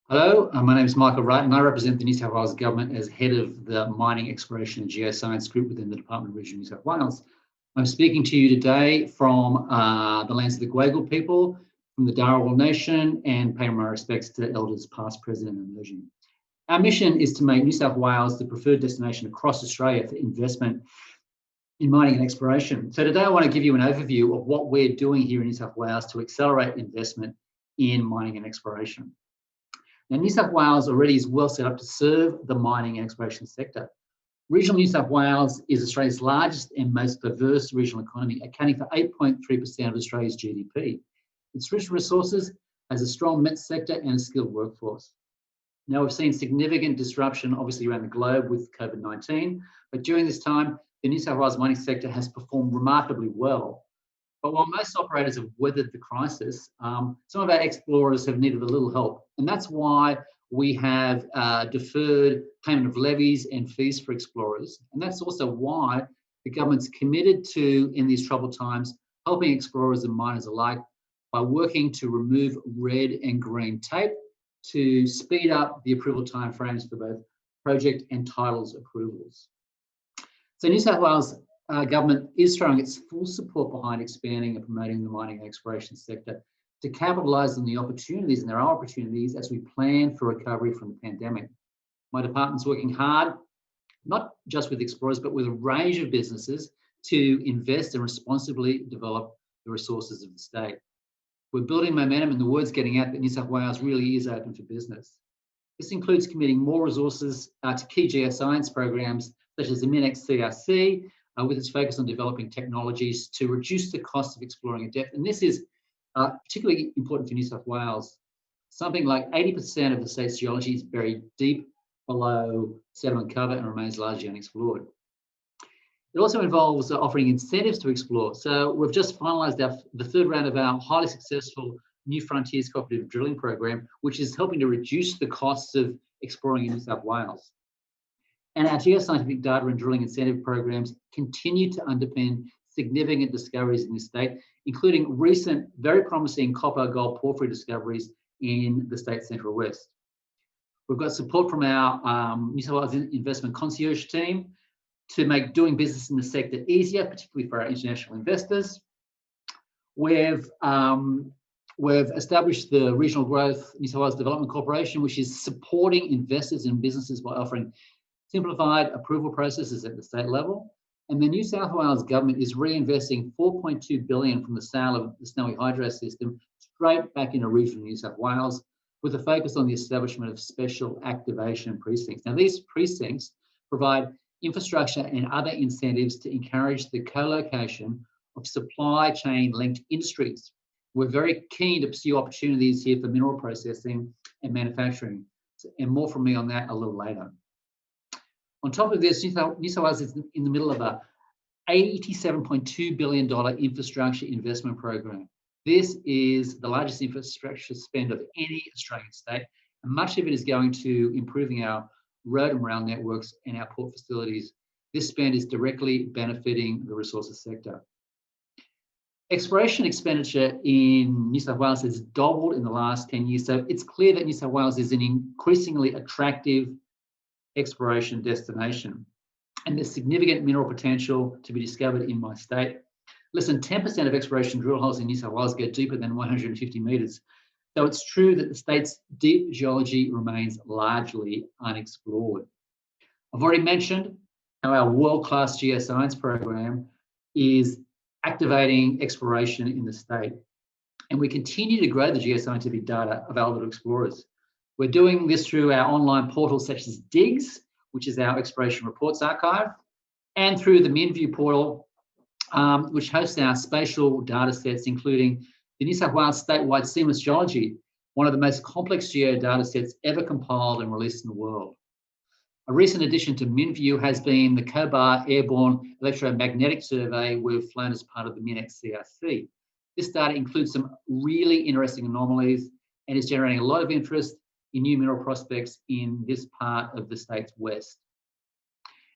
Hello, my name is Michael Wright and I represent the New South Wales Government as head of the Mining, Exploration and Geoscience group within the Department of Regional New South Wales. I'm speaking to you today from the lands of the Gwagal people, from the Dharawal Nation, and pay my respects to elders past, present and emerging. Our mission is to make New South Wales the preferred destination across Australia for investment in mining and exploration. So today I want to give you an overview of what we're doing here in New South Wales to accelerate investment in mining and exploration. Now, New South Wales already is well set up to serve the mining and exploration sector. Regional New South Wales is Australia's largest and most diverse regional economy, accounting for 8.3% of Australia's GDP. Its rich resources has a strong met sector and a skilled workforce. Now, we've seen significant disruption, obviously, around the globe with COVID-19, but during this time, the New South Wales mining sector has performed remarkably well. But while most operators have weathered the crisis, some of our explorers have needed a little help. And that's why we have deferred payment of levies and fees for explorers. And that's also why the government's committed to, in these troubled times, helping explorers and miners alike by working to remove red and green tape to speed up the approval timeframes for both project and titles approvals. So New South Wales government is throwing its full support behind expanding and promoting the mining and exploration sector to capitalise on the opportunities, and there are opportunities as we plan for recovery from the pandemic. My department's working hard, not just with explorers, but with a range of businesses to invest and responsibly develop the resources of the state. We're building momentum and the word's getting out that New South Wales really is open for business. This includes committing more resources to key geoscience programs such as the NSW, with its focus on developing technologies to reduce the cost of exploring at depth. And this is particularly important for New South Wales. Something like 80% of the state's geology is buried deep below sediment cover and remains largely unexplored. It also involves offering incentives to explore. So we've just finalised the third round of our highly successful New Frontiers Cooperative Drilling Program, which is helping to reduce the costs of exploring in New South Wales. And our geoscientific data and drilling incentive programs continue to underpin significant discoveries in this state, including recent, very promising copper, gold, porphyry discoveries in the state's central west. We've got support from our New South Wales Investment Concierge team to make doing business in the sector easier, particularly for our international investors. We've established the Regional Growth New South Wales Development Corporation, which is supporting investors and businesses by offering simplified approval processes at the state level. And the New South Wales government is reinvesting $4.2 billion from the sale of the Snowy Hydro system straight back into regional New South Wales, with a focus on the establishment of special activation precincts. Now, these precincts provide infrastructure and other incentives to encourage the co-location of supply chain linked industries. We're very keen to pursue opportunities here for mineral processing and manufacturing, and more from me on that a little later. On top of this, New South Wales is in the middle of a $87.2 billion infrastructure investment program. This is the largest infrastructure spend of any Australian state, and much of it is going to improving our road and rail networks and our port facilities. This spend is directly benefiting the resources sector. Exploration expenditure in New South Wales has doubled in the last 10 years, so it's clear that New South Wales is an increasingly attractive exploration destination, and there's significant mineral potential to be discovered in my state. Less than 10% of exploration drill holes in New South Wales go deeper than 150 metres. So it's true that the state's deep geology remains largely unexplored. I've already mentioned how our world-class geoscience program is activating exploration in the state, and we continue to grow the geoscientific data available to explorers. We're doing this through our online portals such as DIGS, which is our Exploration Reports Archive, and through the MinView portal, which hosts our spatial data sets, including the New South Wales statewide seamless geology, one of the most complex geo data sets ever compiled and released in the world. A recent addition to MinView has been the COBAR Airborne Electromagnetic Survey we've flown as part of the MinXCRC. This data includes some really interesting anomalies and is generating a lot of interest in new mineral prospects in this part of the state's west.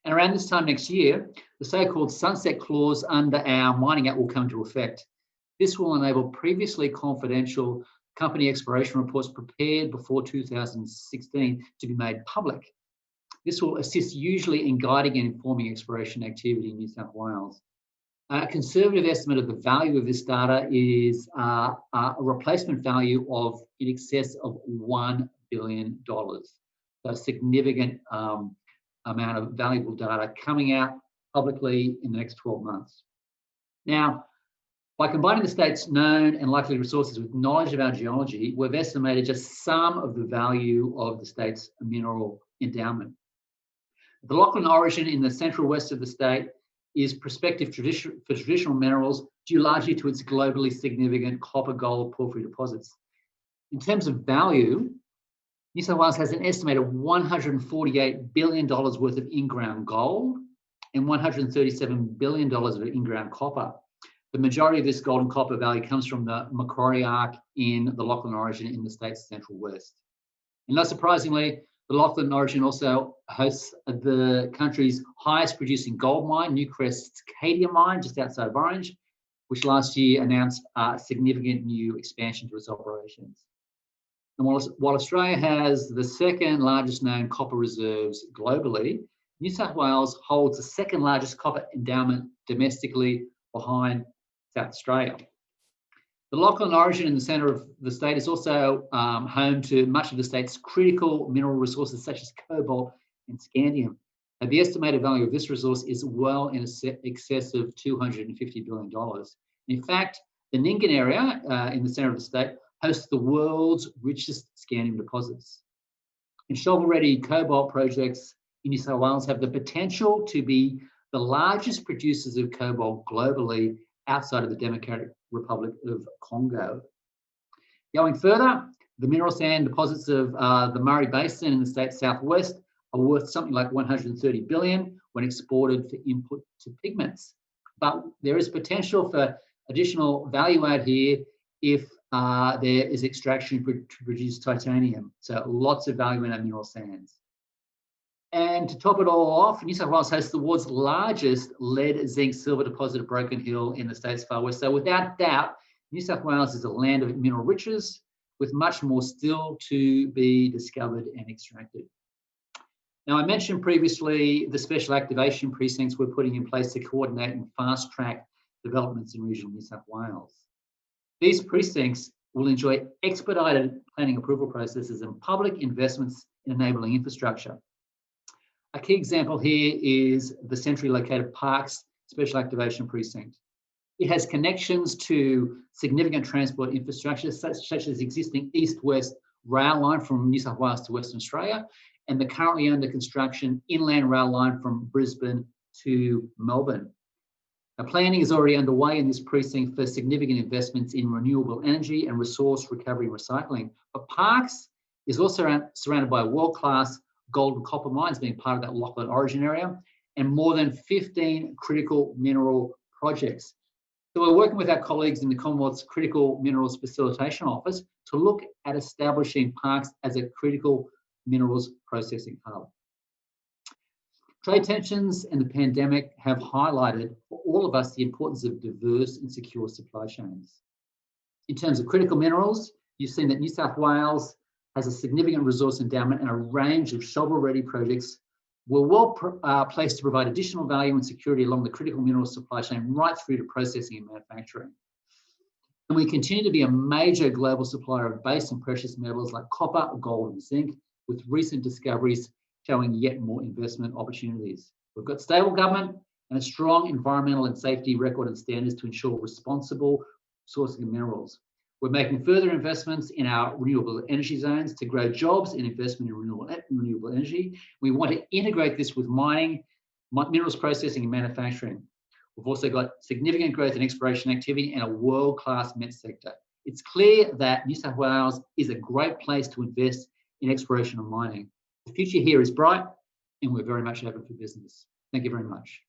And around this time next year, the so-called sunset clause under our Mining Act will come into effect. This will enable previously confidential company exploration reports prepared before 2016 to be made public. This will assist usually in guiding and informing exploration activity in New South Wales. A conservative estimate of the value of this data is a replacement value of in excess of $1 billion. So a significant amount of valuable data coming out publicly in the next 12 months. Now, by combining the state's known and likely resources with knowledge of our geology, we've estimated just some of the value of the state's mineral endowment. The Lachlan origin in the central west of the state is prospective for traditional minerals due largely to its globally significant copper, gold, porphyry deposits. In terms of value, New South Wales has an estimated $148 billion worth of in-ground gold and $137 billion of in-ground copper. The majority of this gold and copper value comes from the Macquarie Arc in the Lachlan origin in the state's central west. And not surprisingly, the Lachlan origin also hosts the country's highest producing gold mine, Newcrest's Cadia mine, just outside of Orange, which last year announced a significant new expansion to its operations. And while Australia has the second largest known copper reserves globally, New South Wales holds the second largest copper endowment domestically behind South Australia. The Lachlan origin in the centre of the state is also home to much of the state's critical mineral resources such as cobalt and scandium. And the estimated value of this resource is well in excess of $250 billion. In fact, the Nyngan area in the centre of the state hosts the world's richest scandium deposits. And shovel-ready cobalt projects in New South Wales have the potential to be the largest producers of cobalt globally outside of the Democratic Republic of Congo. Going further, the mineral sand deposits of the Murray Basin in the state's southwest are worth something like $130 billion when exported for input to pigments. But there is potential for additional value add here if there is extraction to produce titanium. So lots of value in our mineral sands. And to top it all off, New South Wales hosts the world's largest lead, zinc, silver deposit at Broken Hill in the state's far west. So without doubt, New South Wales is a land of mineral riches with much more still to be discovered and extracted. Now, I mentioned previously the special activation precincts we're putting in place to coordinate and fast-track developments in regional New South Wales. These precincts will enjoy expedited planning approval processes and public investments in enabling infrastructure. A key example here is the centrally located Parks Special Activation Precinct. It has connections to significant transport infrastructure, such as existing east-west rail line from New South Wales to Western Australia, and the currently under construction inland rail line from Brisbane to Melbourne. Now, planning is already underway in this precinct for significant investments in renewable energy and resource recovery and recycling. But Parks is also surrounded by world-class gold and copper mines being part of that Lachlan origin area, and more than 15 critical mineral projects. So we're working with our colleagues in the Commonwealth's Critical Minerals Facilitation Office to look at establishing Parks as a critical minerals processing hub. Trade tensions and the pandemic have highlighted for all of us the importance of diverse and secure supply chains. In terms of critical minerals, you've seen that New South Wales has a significant resource endowment and a range of shovel-ready projects. We're well placed to provide additional value and security along the critical mineral supply chain right through to processing and manufacturing. And we continue to be a major global supplier of base and precious metals like copper, gold, and zinc, with recent discoveries showing yet more investment opportunities. We've got stable government and a strong environmental and safety record and standards to ensure responsible sourcing of minerals. We're making further investments in our renewable energy zones to grow jobs and investment in renewable energy. We want to integrate this with mining, minerals processing and manufacturing. We've also got significant growth in exploration activity and a world-class met sector. It's clear that New South Wales is a great place to invest in exploration and mining. The future here is bright and we're very much open for business. Thank you very much.